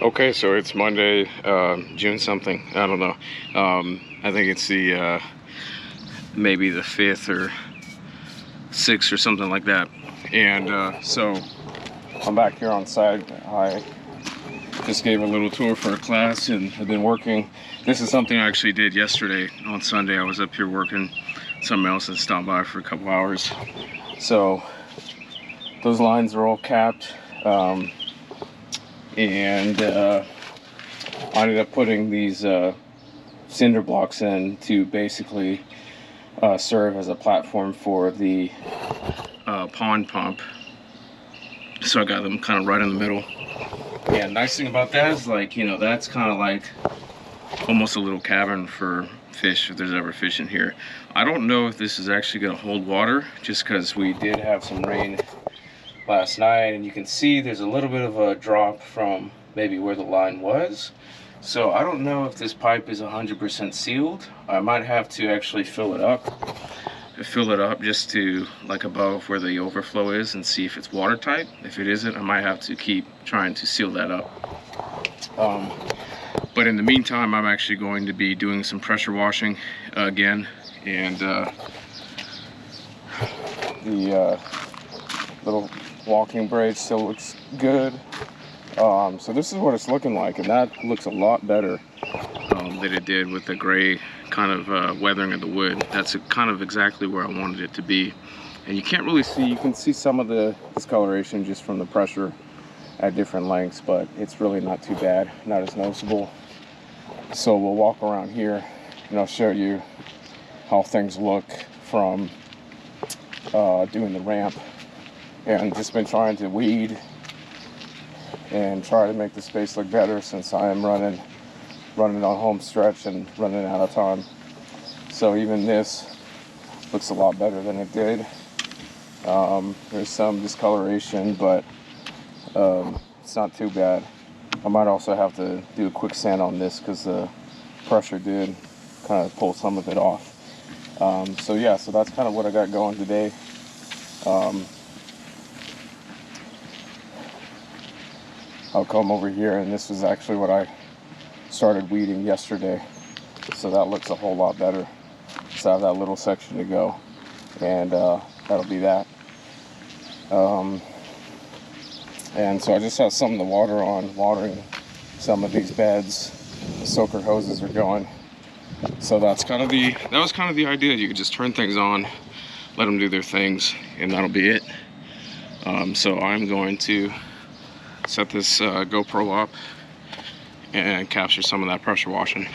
Okay, so it's Monday, June something. I don't know. I think it's the maybe the 5th or 6th or something like that. And so I'm back here on site. I just gave a little tour for a class and I've been working. This is something I actually did yesterday on Sunday. I was up here working something else and stopped by for a couple hours. So those lines are all capped. I ended up putting these cinder blocks in to basically serve as a platform for the pond pump. So I got them kind of right in the middle. And nice thing about that is, like, you know, that's kind of like almost a little cavern for fish if there's ever fish in here. I don't know if this is actually going to hold water, just because we did have some rain last night, and you can see there's a little bit of a drop from maybe where the line was. So I don't know if this pipe is 100% sealed. I might have to actually fill it up just to like above where the overflow is and see if it's watertight. If it isn't, I might have to keep trying to seal that up. But in the meantime, I'm actually going to be doing some pressure washing again, and the little walking braid still looks good. So this is what it's looking like, and that looks a lot better than it did with the gray kind of weathering of the wood. That's kind of exactly where I wanted it to be. And you can't really see, you can see some of the discoloration just from the pressure at different lengths, but it's really not too bad, not as noticeable. So we'll walk around here and I'll show you how things look from doing the ramp. And just been trying to weed and try to make the space look better, since I am running on home stretch and running out of time. So even this looks a lot better than it did. There's some discoloration, but it's not too bad. I might also have to do a quick sand on this because the pressure did kind of pull some of it off. So yeah, so that's kind of what I got going today. I'll come over here, and this was actually what I started weeding yesterday. So that looks a whole lot better. So I have that little section to go, and that'll be that. And so I just have some of the water on, watering some of these beds. The soaker hoses are going. So that was kind of the idea. You could just turn things on, let them do their things, and that'll be it. So I'm going to set this GoPro up and capture some of that pressure washing.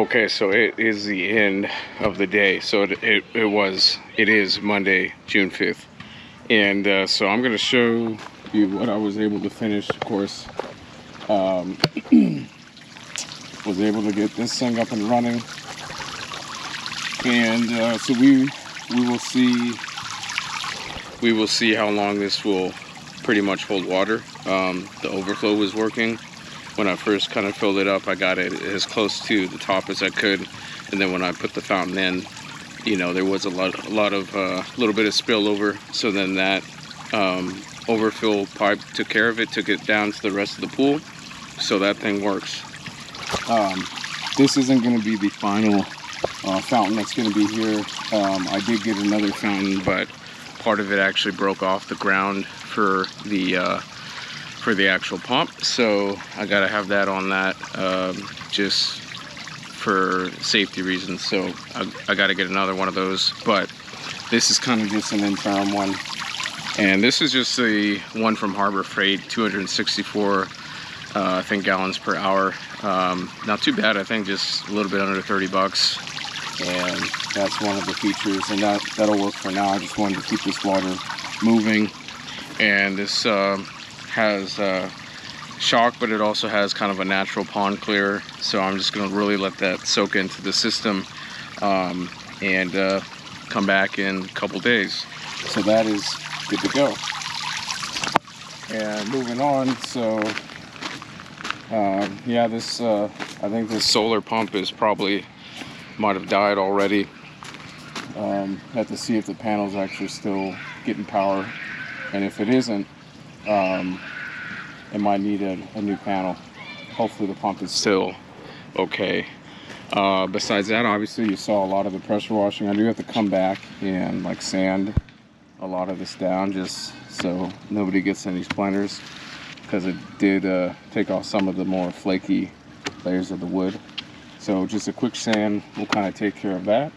Okay, so it is the end of the day. So it is Monday, June 5th. And so I'm gonna show you what I was able to finish. Of course, was able to get this thing up and running. And so we will see how long this will pretty much hold water. The overflow was working. When I first kind of filled it up, I got it as close to the top as I could, and then when I put the fountain in, you know, there was a little bit of spillover. So then that overfill pipe took care of it, took it down to the rest of the pool. So that thing works. This isn't going to be the final fountain that's going to be here. I did get another fountain, but part of it actually broke off the ground for the actual pump, so I gotta have that on that just for safety reasons. So I gotta get another one of those, but this is kind of just an interim one. And this is just the one from Harbor Freight, 264 I think gallons per hour. Not too bad, I think just a little bit under 30 bucks. And that's one of the features, and that'll work for now. I just wanted to keep this water moving. And this has shock, but it also has kind of a natural pond clear. So I'm just going to really let that soak into the system and come back in a couple days. So that is good to go. And moving on, so yeah, this I think this solar pump is probably might have died already. Have to see if the panel's actually still getting power, and if it isn't, it might need a new panel. Hopefully the pump is still okay. Besides that, obviously you saw a lot of the pressure washing. I do have to come back and like sand a lot of this down just so nobody gets any splinters, because it did take off some of the more flaky layers of the wood. So just a quick sand will kind of take care of that.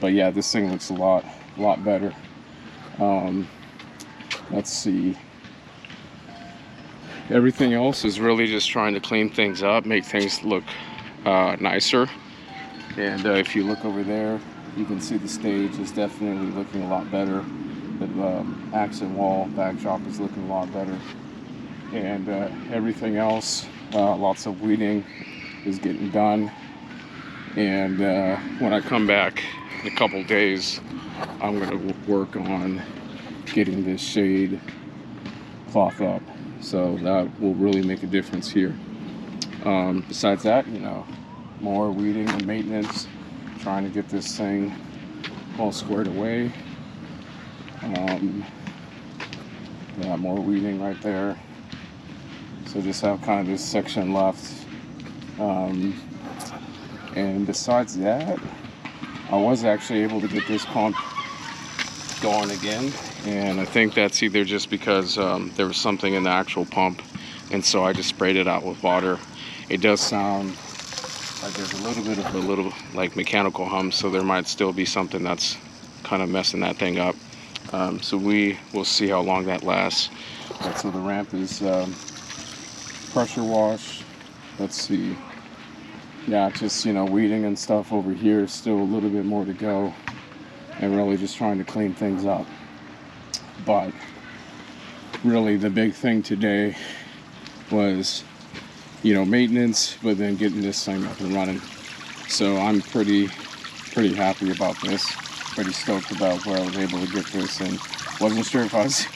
But yeah, this thing looks a lot better. Let's see. Everything else is really just trying to clean things up, make things look nicer. And if you look over there, you can see the stage is definitely looking a lot better. The accent wall backdrop is looking a lot better. And everything else, lots of weeding is getting done. And when I come back in a couple days, I'm going to work on getting this shade cloth up. So that will really make a difference here. Besides that, you know, more weeding and maintenance, trying to get this thing all squared away. Yeah, more weeding right there. So just have kind of this section left. And besides that, I was actually able to get this pump going again. And I think that's either just because there was something in the actual pump, and so I just sprayed it out with water. It does sound like there's a little like mechanical hum, so there might still be something that's kind of messing that thing up. So we will see how long that lasts. Right, so the ramp is pressure wash. Let's see. Yeah, just, you know, weeding and stuff over here. Still a little bit more to go, and really just trying to clean things up. But really the big thing today was, you know, maintenance, but then getting this thing up and running. So I'm pretty happy about this. Pretty stoked about where I was able to get this, and wasn't sure if I was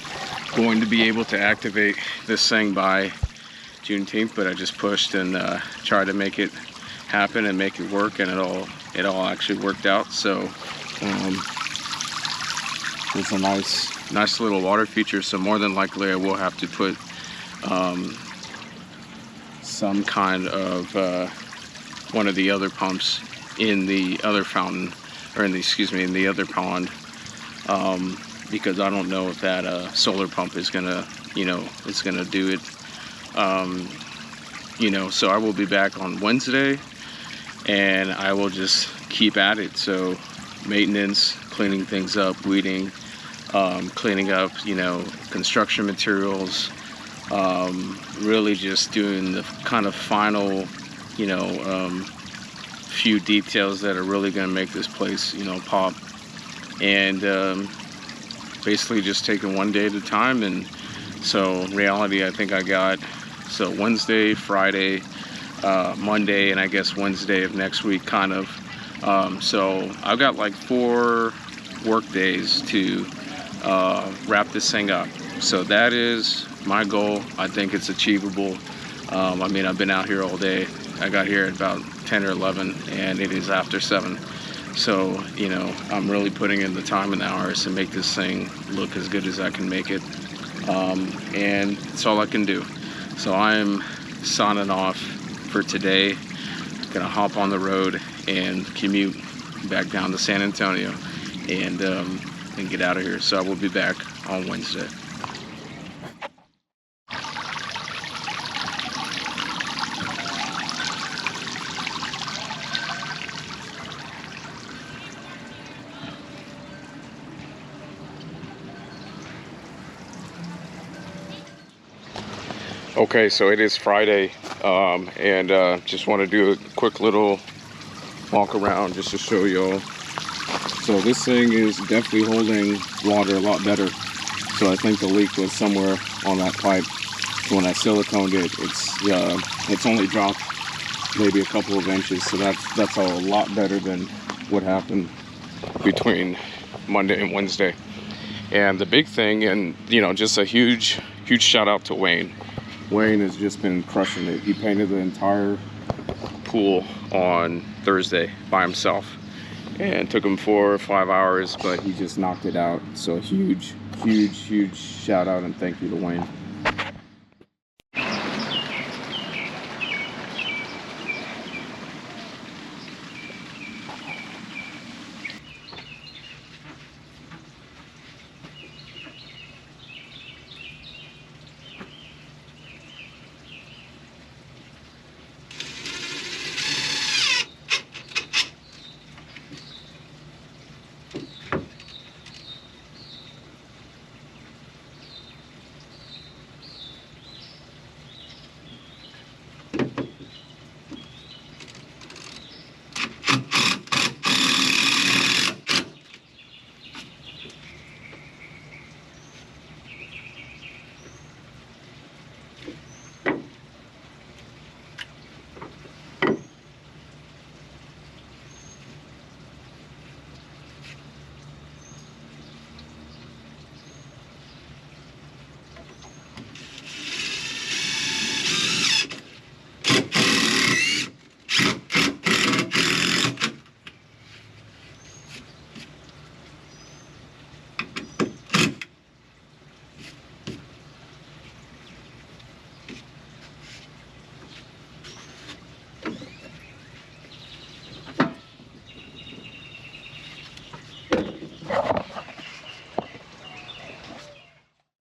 going to be able to activate this thing by Juneteenth, but I just pushed and tried to make it happen and make it work, and it all actually worked out. So it's a nice little water feature. So more than likely I will have to put some kind of one of the other pumps in the other fountain, or in the other pond, because I don't know if that solar pump is gonna, you know, it's gonna do it. You know, so I will be back on Wednesday, and I will just keep at it. So maintenance, cleaning things up, weeding, cleaning up, you know, construction materials, really just doing the kind of final, you know, few details that are really going to make this place, you know, pop. And basically just taking one day at a time. And so in reality, I think I got, so Wednesday, Friday, Monday, and I guess Wednesday of next week, kind of. So I've got like 4 work days to wrap this thing up. So that is my goal. I think it's achievable. I mean, I've been out here all day. I got here at about 10 or 11, and it is after 7. So, you know, I'm really putting in the time and the hours to make this thing look as good as I can make it. And it's all I can do. So I'm signing off for today. Gonna hop on the road and commute back down to San Antonio and get out of here. So I will be back on Wednesday. Okay, so it is Friday, and just want to do a quick little walk around just to show y'all. So this thing is definitely holding water a lot better. So I think the leak was somewhere on that pipe. So when I siliconed it, it's only dropped maybe a couple of inches. So that's a lot better than what happened between Monday and Wednesday. And the big thing, and you know, just a huge shout out to Wayne. Wayne has just been crushing it. He painted the entire pool on Thursday by himself, and took him 4 or 5 hours, but he just knocked it out. So huge shout out and thank you to Wayne.